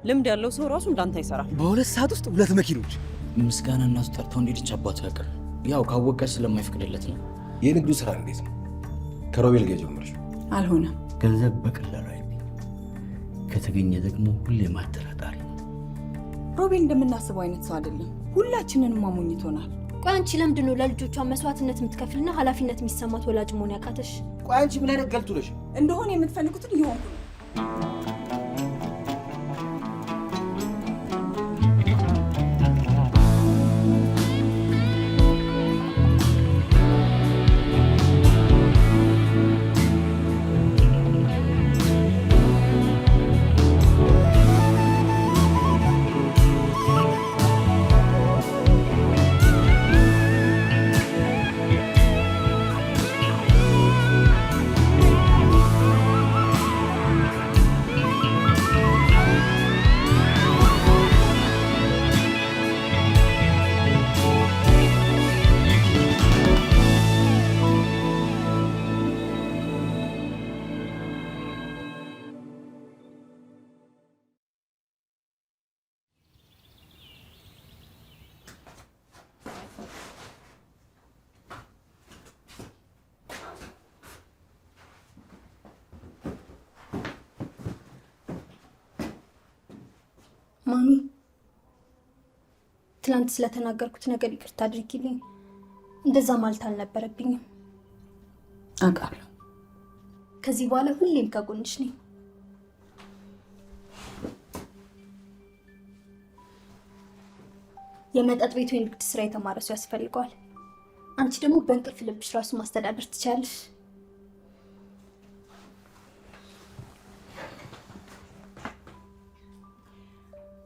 ልምድ ያለው ሰው ራሱ እንዳንተ አይሰራ። በሁለት ሰዓት ውስጥ 2 መኪኖች ምስጋና እናስጠርተው እንዲድች አባቱ ያቀር ያው ካወቀ ስለማይፈቅድለት ነው። የንግዱ ስራ እንዴት ነው? ከሮቤል ጋር ጀመርሽ? አልሆነም። ገንዘብ በቀላሉ ከተገኘ ደግሞ ሁሌ ማጠራጣሪ። ሮቤል እንደምናስበው አይነት ሰው አይደለም። ሁላችንንም አሞኝቶናል። ቆይ አንቺ ለምንድን ነው ለልጆቿ መስዋዕትነት የምትከፍልና ኃላፊነት የሚሰማት ወላጅ መሆን ያቃተሽ? ቆይ አንቺ ምን አይነት ገልቱ ነሽ? እንደሆነ የምትፈልጉትን ይሆንኩ ነው። ማሚ ትላንት ስለተናገርኩት ነገር ይቅርታ አድርጊልኝ። እንደዛ ማለት አልነበረብኝም። አውቃለሁ። ከዚህ በኋላ ሁሌም ከጎንሽ ነኝ። የመጠጥ ቤቱ የንግድ ስራ የተማረ ሰው ያስፈልገዋል። አንቺ ደግሞ በእንቅልፍ ልብሽ ራሱ ማስተዳደር ትችያለሽ።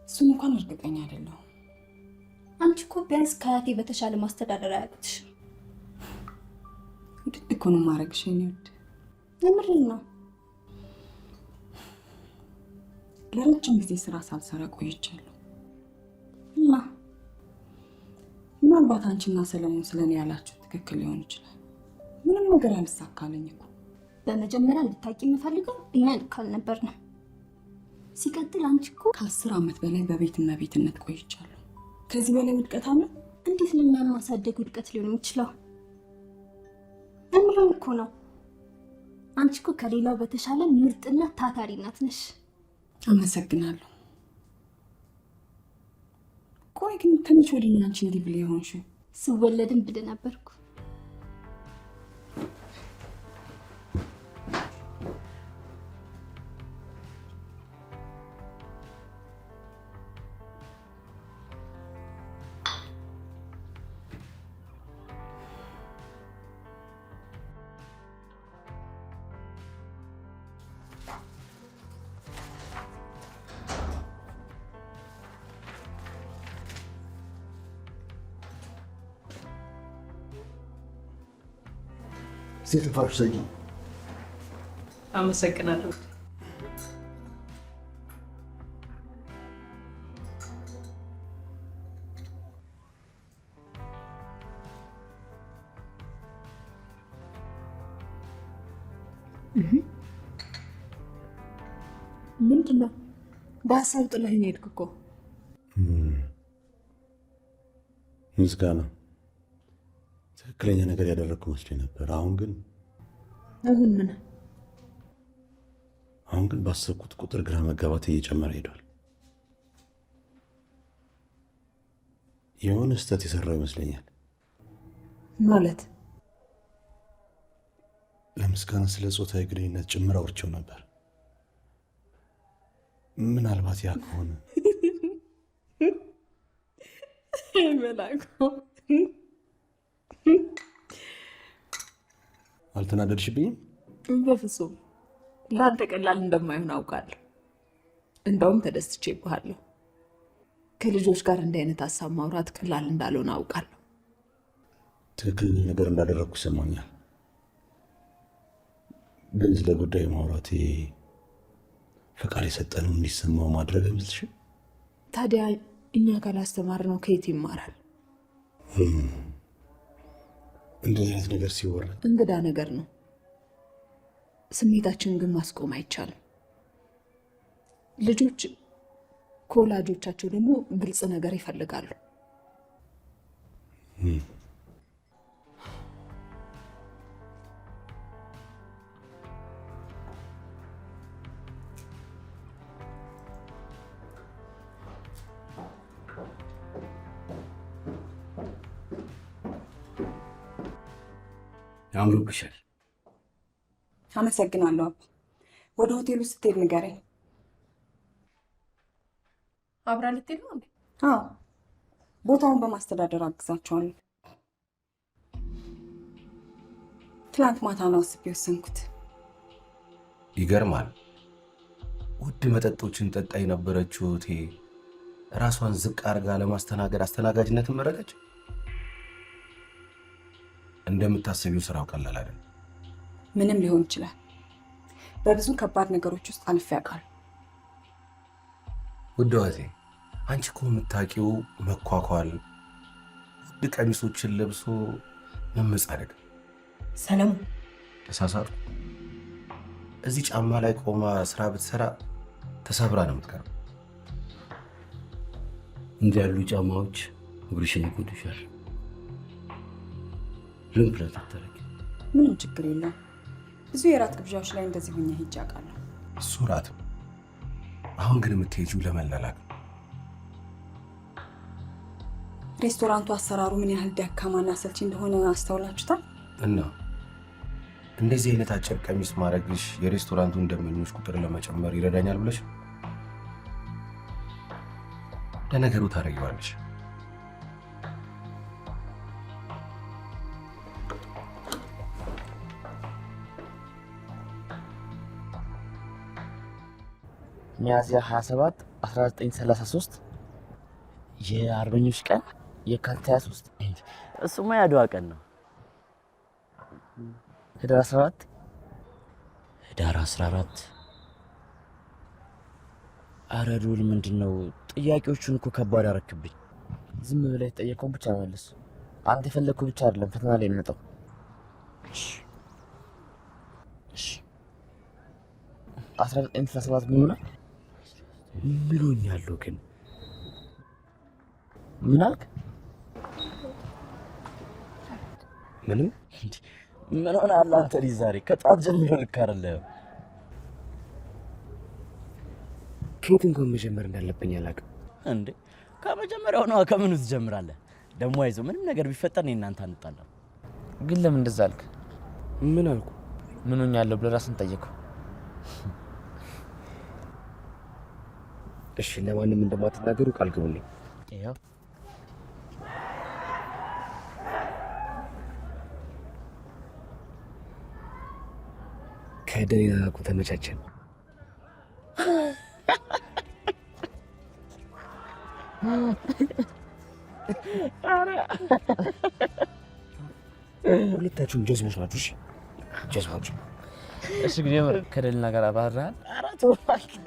እሱን እንኳን እርግጠኛ አይደለሁም። አንቺ እኮ ቢያንስ ከአያቴ በተሻለ ማስተዳደር አያቅትሽ። ውድድ እኮ ነው ማድረግሽ የኔ ውድ። የምሬን ነው። ለረጅም ጊዜ ስራ ሳልሰራ ቆይቻለሁ እና ምናልባት አንቺና ሰለሞን ስለኔ ያላችሁ ትክክል ሊሆን ይችላል። ምንም ነገር አልሳካለኝ እኮ። በመጀመሪያ እንድታቂ የምፈልገው እኛ ልክ አልነበርንም። ሲቀጥል አንቺ እኮ ከ10 ዓመት በላይ በቤት እመቤትነት ቆይቻለሁ። ከዚህ በላይ ውድቀት አለ? እንዴት ለእኛን ማሳደግ ውድቀት ሊሆን የሚችለው? እምረን እኮ ነው። አንቺ እኮ ከሌላው በተሻለ ምርጥና ታታሪ እናት ነሽ። አመሰግናለሁ። ቆይ ግን ከመቼ ወዲህ ነው አንቺ እንዲህ ብለህ የሆንሽው? ስወለድም ብድ ነበርኩ። ስትፋሽ ሰጂ አመሰግናለሁ። ምንድን ነው? በሀሳብ ጥለኸኝ ሄድክ እኮ። ምስጋና ትክክለኛ ነገር ያደረግኩ መስሎኝ ነበር። አሁን ግን ምን? አሁን ግን ባሰብኩት ቁጥር ግራ መጋባት እየጨመረ ሄዷል። የሆነ ስህተት የሰራው ይመስለኛል። ማለት? ለምስጋና ስለ ጾታዊ ግንኙነት ጭምር አውርቼው ነበር። ምናልባት ያ ከሆነ መላኩ አልተናደድሽብኝም? በፍጹም። ለአንተ ቀላል እንደማይሆን አውቃለሁ። እንደውም ተደስቼብሃለሁ። ከልጆች ጋር እንዲህ አይነት ሀሳብ ማውራት ቀላል እንዳልሆነ አውቃለሁ። ትክክል ነገር እንዳደረግኩ ይሰማኛል። ግን ስለ ጉዳዩ ማውራቴ ፈቃድ የሰጠነው እንዲሰማው ማድረግ አይመስልሽም? ታዲያ እኛ ካላስተማርነው ከየት ይማራል? እንደዚህ አይነት ነገር ሲወራ እንግዳ ነገር ነው። ስሜታችንን ግን ማስቆም አይቻልም። ልጆች ከወላጆቻቸው ደግሞ ግልጽ ነገር ይፈልጋሉ። ያምሩብሻል። አመሰግናለሁ አባ። ወደ ሆቴሉ ስትሄድ ንገረኝ። አብራ ልትሄድ ነው እንዴ? አዎ፣ ቦታውን በማስተዳደር አግዛቸዋለሁ። ትላንት ማታ ነው አስቤ ወሰንኩት። ይገርማል። ውድ መጠጦችን ጠጣ የነበረችው እህቴ ራሷን ዝቅ አድርጋ ለማስተናገድ አስተናጋጅነትን መረጠች። እንደምታስቢው ስራው ቀላል አይደለም። ምንም ሊሆን ይችላል። በብዙ ከባድ ነገሮች ውስጥ አልፌ አውቃለሁ። ውድ እህቴ፣ አንቺ እኮ የምታውቂው መኳኳል፣ ውድ ቀሚሶችን ለብሶ መመጻደቅ። ሰለሞን፣ ተሳሳቱ። እዚህ ጫማ ላይ ቆማ ስራ ብትሰራ ተሰብራ ነው የምትቀረው። እንዲህ ያሉ ጫማዎች እግርሽን ይጎዱሻል። ምን ብለህ ታደርጊ? ምንም ችግር የለውም። ብዙ የራት ግብዣዎች ላይ እንደዚህ ሆኜ ሄጄ አውቃለሁ። እሱ ራት። አሁን ግን የምትሄጂው ለመላላክ። ሬስቶራንቱ አሰራሩ ምን ያህል ደካማና አሰልቺ እንደሆነ አስተውላችሁታል? እና እንደዚህ አይነት አጭር ቀሚስ ማድረግሽ የሬስቶራንቱን ደንበኞች ቁጥር ለመጨመር ይረዳኛል ብለሽ? ለነገሩ ታደርጊዋለሽ። ሚያዝያ 27 1933 የአርበኞች ቀን የካቲት 23 እሱማ የአድዋ ቀን ነው። ህዳር 14 ህዳር 14 ኧረ ዱል ምንድን ነው? ጥያቄዎቹን እኮ ከባድ አደረክብኝ። ዝም ብለህ የጠየቀውን ብቻ መልስ። አንተ የፈለግከው ብቻ አይደለም ፈተና ላይ የሚመጣው። እሺ 1937 ምን ሆነ? ምን ሆኛለሁ ግን? ምን አልክ? ምንም። ምን ሆነ አለ አንተ ልጅ ዛሬ ከጧት ጀምሮ ልክ አይደለም። ከየት እንኳን መጀመር እንዳለብኝ አላውቅም። እንዴ ከመጀመሪያው ነው። ከምኑ ትጀምራለህ? ደግሞ አይዞህ ምንም ነገር ቢፈጠር እኔ እናንተ አንጣላም። ግን ለምን እንደዛ አልክ? ምን አልኩ? ምን ሆኛለሁ ብለህ ራስን ጠየቀው። እሺ ለማንም እንደማትናገሩ ቃል ግቡልኝ። ይኸው ከደህና እኮ ተመቻቸን። ሁለታችሁም ጀዝቦች ናችሁ። እሺ ጀዝቦች። እሺ ግን የምር ከደልና ጋር አባራል? ኧረ ተው እባክህ።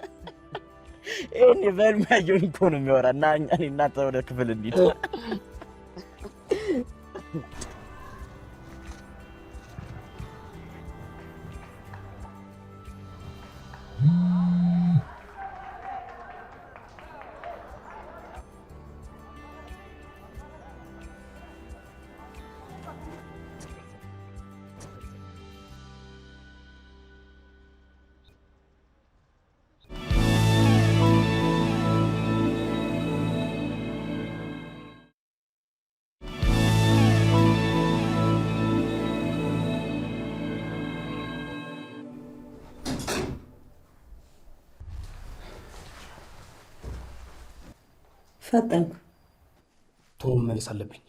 ይሄኔ በህልሜ ያየሁኝ እኮ ነው የሚያወራ እና እኔ እናንተ ወደ ክፍል እንሂድ። ፈጠንኩ። ቶሎ መመለስ አለብኝ።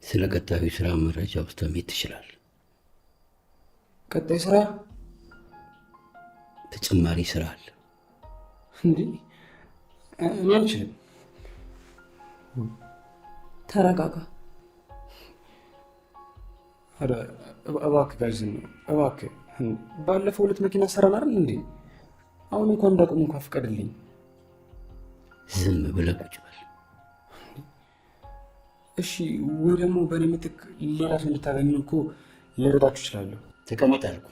ስለ ቀጣዩ ስራ መረጃ ውስጥ መሄድ ትችላል። ቀጣይ ስራ? ተጨማሪ ስራ አለ። እንዴ እኔ አልችልም። ተረጋጋ። ኧረ እባክህ ጋዜን ነው እባክህ። ባለፈው 2 መኪና ሰራን አይደል እንዴ? አሁን እንኳን እንዳቆም እንኳን ፍቀድልኝ። ዝም ብለህ ቁጭ በል። እሺ ወይ ደግሞ በእኔ ምትክ ሌላ ሰው እንድታገኙ እኮ ልረዳችሁ እችላለሁ። ተቀመጥ አልኩ።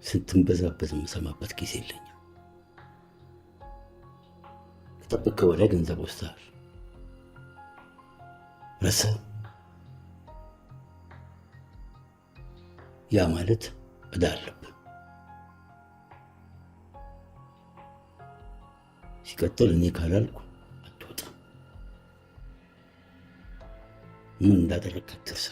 ስትንበዛበዝ የምሰማበት ጊዜ የለኝም። ከጠበቅከው በላይ ገንዘብ ወስደሃል። ረሳኸው? ያ ማለት ዕዳ አለብን። ሲቀጥል እኔ ካላልኩ አትወጣም። ምን እንዳደረግክ አትርሳ።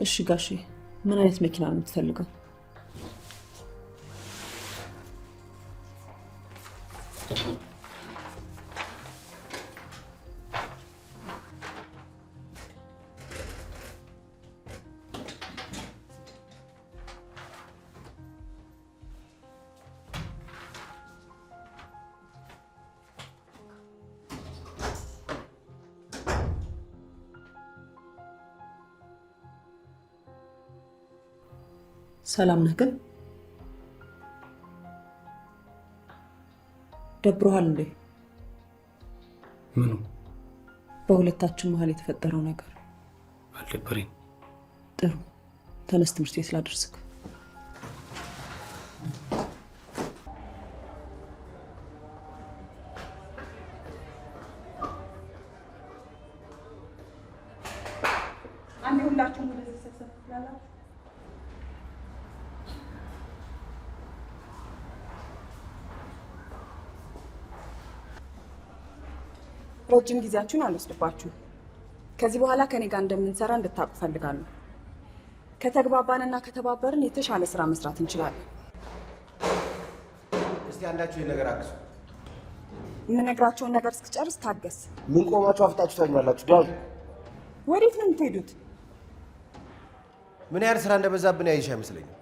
እሺ ጋሼ፣ ምን አይነት መኪና ነው የምትፈልገው? ሰላም ነህ? ግን ደብሮሃል እንዴ? ምኑ? በሁለታችን መሀል የተፈጠረው ነገር አልደበረኝ። ጥሩ፣ ተነስ፣ ትምህርት ቤት ላደርስክ። አንዴ ሁላችሁም ወደዚህ ሰብሰብ ትላላችሁ። ረጅም ጊዜያችሁን አልወስድባችሁም። ከዚህ በኋላ ከኔ ጋር እንደምንሰራ እንድታውቁ ፈልጋለሁ። ከተግባባንና ከተባበርን የተሻለ ስራ መስራት እንችላለን። እስቲ አንዳችሁ ይህን ነገር አግሱ። የምነግራቸውን ነገር እስክጨርስ ታገስ። ምን ቆማችሁ አፍጣችሁ ታኛላችሁ? ዳው ወዴት ነው የምትሄዱት? ምን ያህል ስራ እንደበዛብን ያይሽ አይመስለኝም።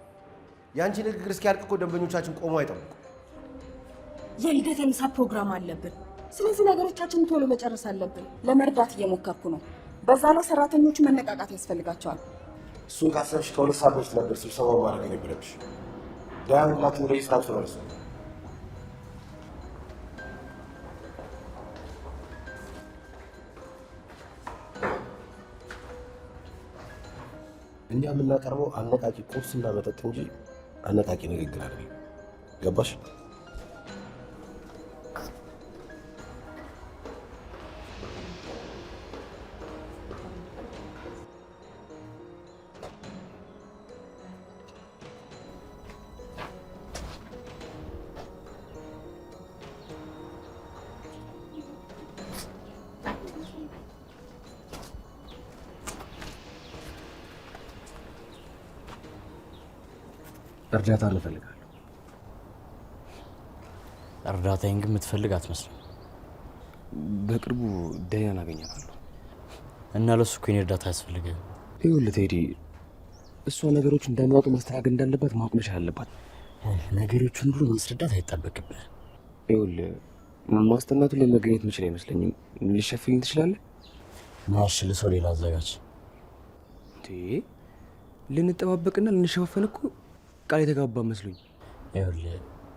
የአንቺ ንግግር እስኪያልቅ እኮ ደንበኞቻችን ቆሞ አይጠብቁ። የልደት የምሳ ፕሮግራም አለብን። ስለዚህ ነገሮቻችንን ቶሎ መጨረስ አለብን። ለመርዳት እየሞከርኩ ነው። በዛ ላይ ሰራተኞቹ መነቃቃት ያስፈልጋቸዋል። እሱን ካሰብሽ ከሁለት ሰዓት በፊት ነበር ስብሰባው ማድረግ የነበረብሽ። ዳያን ሁላችሁ ወደ ስራችሁ ተመለሱ። እኛ የምናቀርበው አነቃቂ ቁርስና መጠጥ እንጂ አነቃቂ ንግግር አይደለም። ገባሽ? እርዳታ እንፈልጋለሁ። እርዳታዬን ግን የምትፈልግ አትመስልም። በቅርቡ ዳያን አገኛታለሁ እና ለሱ እኮ የኔ እርዳታ ያስፈልጋል። ይኸውልህ ቴዲ፣ እሷ ነገሮች እንደሚያውጡ ማስተናገድ እንዳለባት ማወቅ መቻል አለባት። ነገሮችን ሁሉ ማስረዳት አይጠበቅብህ። ይኸውልህ ማስጠናቱን ላይ መገኘት የምችል አይመስለኝም። ልሸፍኝ ትችላለህ? ማሽል ሰው ሌላ አዘጋጅ። ልንጠባበቅና ልንሸፋፈን እኮ ቃል የተጋባ መስሎኝ። ይኸውልህ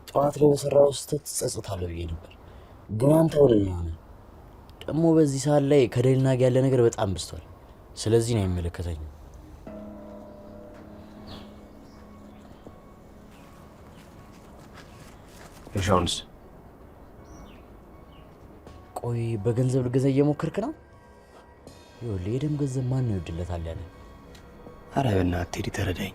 ጠዋት ላይ በሰራው ስህተት ትጸጸታለህ ብዬ ነበር፣ ግን አንተ ወደኛ ሆነ። ደግሞ በዚህ ሰዓት ላይ ከደሊና ጋር ያለ ነገር በጣም ብስቷል። ስለዚህ ነው የሚመለከተኝ። እሻውንስ ቆይ በገንዘብ ልገዛ እየሞከርክ ነው? ይኸውልህ የደም ገንዘብ ማን ነው ይወድለታል ያለ? ኧረ በእናትህ ቴዲ ተረዳኝ።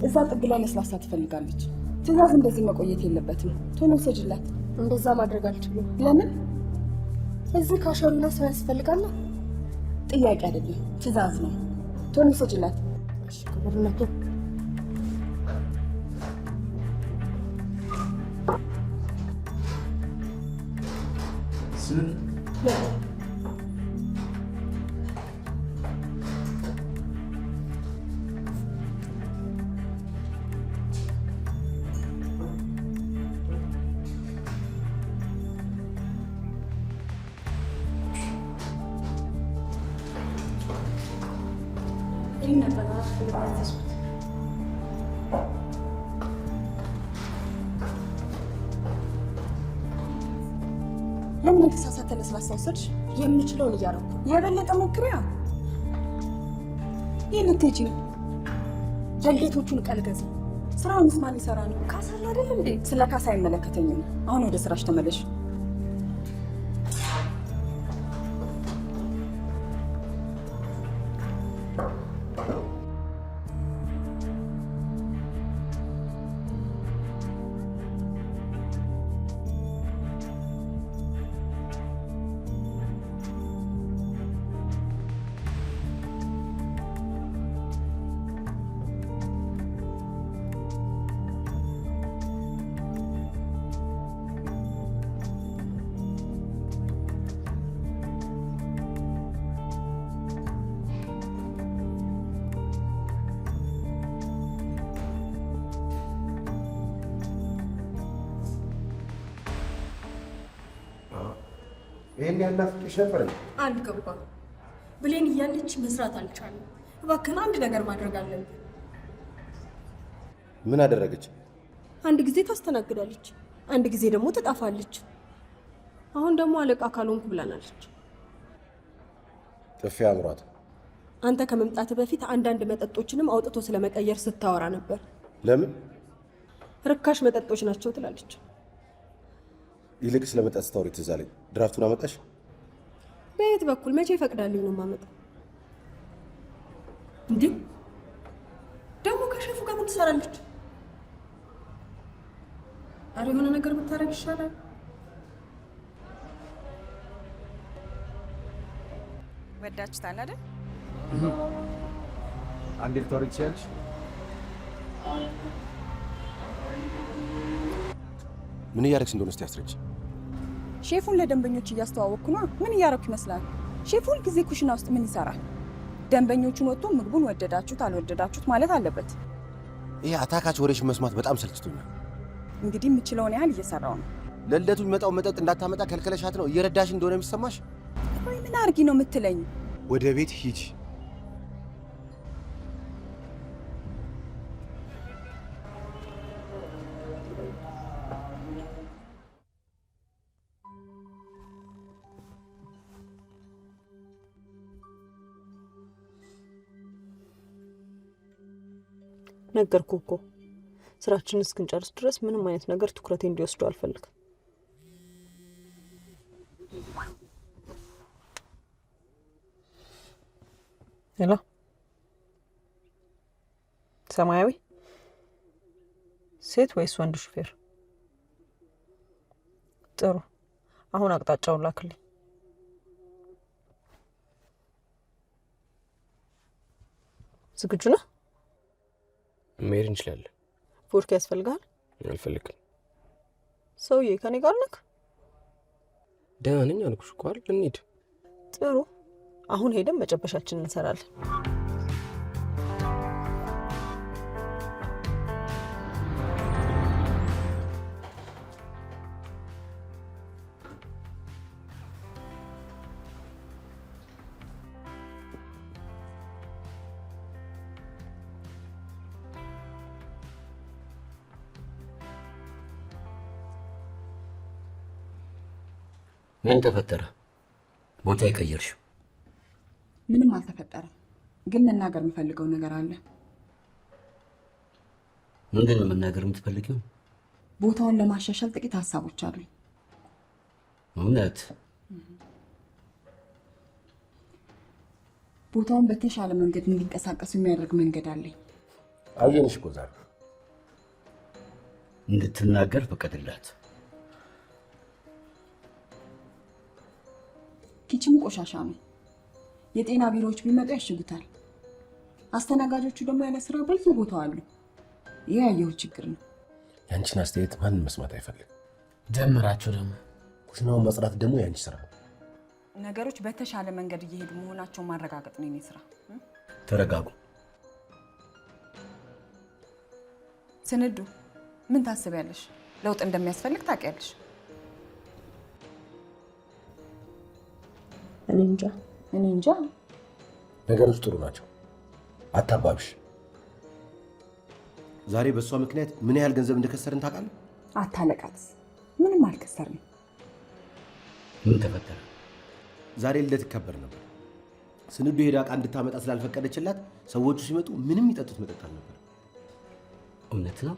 እዛ ጥግ ላይ ለስላሳ ትፈልጋለች። ትዕዛዝ እንደዚህ መቆየት የለበትም። ቶሎ ሰጅላት። እንደዛ ማድረግ አልችልም። ለምን? እዚህ ካሸሩ ላይ ሰው ያስፈልጋል። ጥያቄ አይደለም፣ ትዕዛዝ ነው። ቶሎ ሰጅላት። እሺ ክብርነቱ ለምን የተሳሳተ ለስላሳ ወሰድሽ? የምችለውን እያደረኩ የበለጠ ሞክሪያ። ይህ ልትሄጂ ነው? ጀልጌቶቹን ቀልገዛ። ስራውንስ ማን ሊሰራ ነው? ካሳ አይደል እንዴ? ስለ ካሳ አይመለከተኝም። አሁን ወደ ስራሽ ተመለሽ። ይሄን ያናፍቅሽ ነበር? አልገባም። ብሌን እያለች መስራት አልቻለም። እባክህን አንድ ነገር ማድረግ አለብን። ምን አደረገች? አንድ ጊዜ ታስተናግዳለች፣ አንድ ጊዜ ደግሞ ትጣፋለች። አሁን ደግሞ አለቃ ካልሆንኩ ብላናለች። ጥፊ አምሯት። አንተ ከመምጣት በፊት አንዳንድ መጠጦችንም አውጥቶ ስለመቀየር ስታወራ ነበር። ለምን? ርካሽ መጠጦች ናቸው ትላለች። ይልቅ ስለመጣት ስታወሪ ትዝ አለኝ። ድራፍቱን አመጣሽ? በየት በኩል መቼ ፈቅዳልኝ ነው የማመጣው? እንዴ ደግሞ ከሸፉ ጋር ምን ትሰራለች? አረ የሆነ ነገር ብታረግ ይሻላል። ወዳችሁታል አይደል? አንዴ ልታወሪ ትችያለሽ? ምን እያደረግሽ እንደሆነ እስቲ አስረጅ። ሼፉን ለደንበኞች እያስተዋወቅኩ ነው። ምን እያደረኩ ይመስላል? ሼፉ ሁልጊዜ ኩሽና ውስጥ ምን ይሰራል? ደንበኞቹን ወጥቶ ምግቡን ወደዳችሁት አልወደዳችሁት ማለት አለበት። ይሄ አታካች ወሬሽን መስማት በጣም ሰልችቶኛል። እንግዲህ የምችለውን ያህል እየሰራው ነው። ለልደቱ የሚመጣው መጠጥ እንዳታመጣ ከልከለሻት ነው እየረዳሽ እንደሆነ የሚሰማሽ? ወይ ምን አርጊ ነው የምትለኝ? ወደ ቤት ሂጂ። ነገርኩ እኮ ስራችንን እስክንጨርስ ድረስ ምንም አይነት ነገር ትኩረቴ እንዲወስዱ አልፈልግም። ሄሎ፣ ሰማያዊ ሴት ወይስ ወንድ ሹፌር? ጥሩ፣ አሁን አቅጣጫውን ላክልኝ። ዝግጁ ነህ? መሄድ እንችላለን። ፎርክ ያስፈልጋል? አልፈልግም። ሰውዬ ከኔ ጋር ነክ? ደህና ነኝ አልኩሽ እኮ አይደል? እንሂድ። ጥሩ፣ አሁን ሄደን መጨበሻችንን እንሰራለን። ምን ተፈጠረ? ቦታ የቀየርሽው? ምንም አልተፈጠረም፣ ግን መናገር የምፈልገው ነገር አለ። ምንድን ነው መናገር የምትፈልጊው? ቦታውን ለማሻሻል ጥቂት ሀሳቦች አሉኝ። እውነት? ቦታውን በተሻለ መንገድ እንዲንቀሳቀሱ የሚያደርግ መንገድ አለኝ። አየንሽ እኮ ዛሬ። እንድትናገር ፍቀድላት። ኪችኑ ቆሻሻ ነው። የጤና ቢሮዎች ቢመጡ ያሽጉታል። አስተናጋጆቹ ደግሞ ያለ ስራ በየቦታው አሉ። ይህ ያየሁት ችግር ነው። ያንቺን አስተያየት ማንም መስማት አይፈልግም። ደምራቸው ደግሞ ኩሽናውን ማጽዳት ደግሞ ያንቺ ስራ ነው። ነገሮች በተሻለ መንገድ እየሄዱ መሆናቸውን ማረጋገጥ ነው የኔ ስራ። ተረጋጉ። ስንዱ ምን ታስቢያለሽ? ለውጥ እንደሚያስፈልግ ታውቂያለሽ። እኔ እንጃ። ነገሮች ጥሩ ናቸው። አታባብሽ። ዛሬ በእሷ ምክንያት ምን ያህል ገንዘብ እንደከሰርን ታውቃለህ? አታለቃት። ምንም አልከሰርንም። ምን ተፈጠረ? ዛሬ ልደት ይከበር ነበር። ስንዱ ሄዳ ዕቃ እንድታመጣ ስላልፈቀደችላት ሰዎቹ ሲመጡ ምንም ይጠጡት መጠጥ አልነበር። እውነት ነው?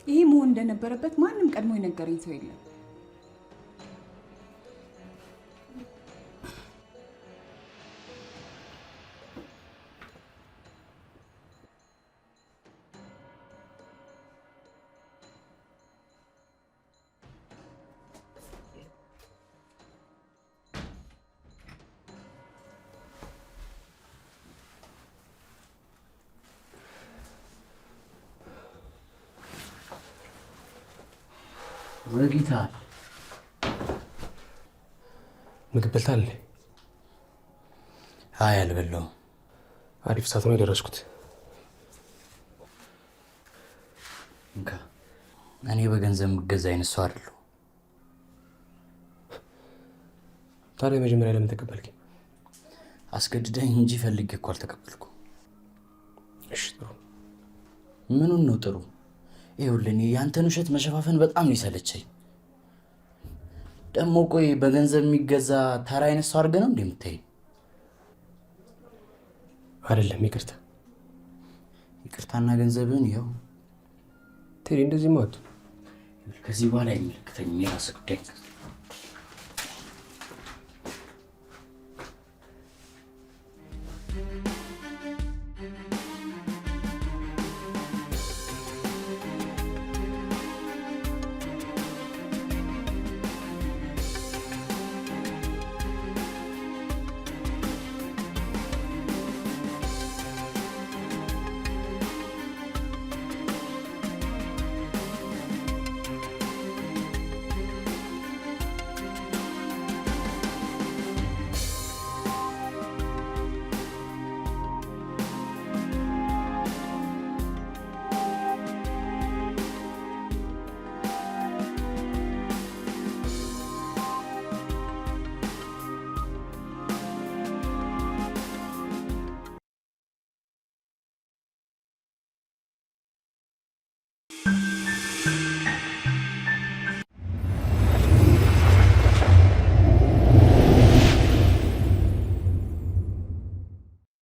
ይሄ መሆን እንደነበረበት ማንም ቀድሞ የነገረኝ ሰው የለም። ዘግይታ ምግብ በልታል? አይ አልበላሁም። አሪፍ ሰዓት ነው የደረስኩት። እንካ። እኔ በገንዘብ የምገዛ አይነት ሰው አይደለሁ። ታዲያ መጀመሪያ ለምን ተቀበልክ? አስገድደኝ እንጂ ፈልጌ እኮ አልተቀበልኩም። እሺ ጥሩ። ምኑን ነው ጥሩ? ይኸውልህ ያንተን ውሸት መሸፋፈን በጣም ነው የሰለቸኝ። ደግሞ ቆይ በገንዘብ የሚገዛ ተራ አይነት ሰው አድርገህ ነው እንዴ የምታይኝ? አይደለም። ይቅርታ። ይቅርታና ገንዘብን ይኸው። ቴዲ እንደዚህ ማለት ከዚህ በኋላ አይመለከተኝም። የራስህ ጉዳይ።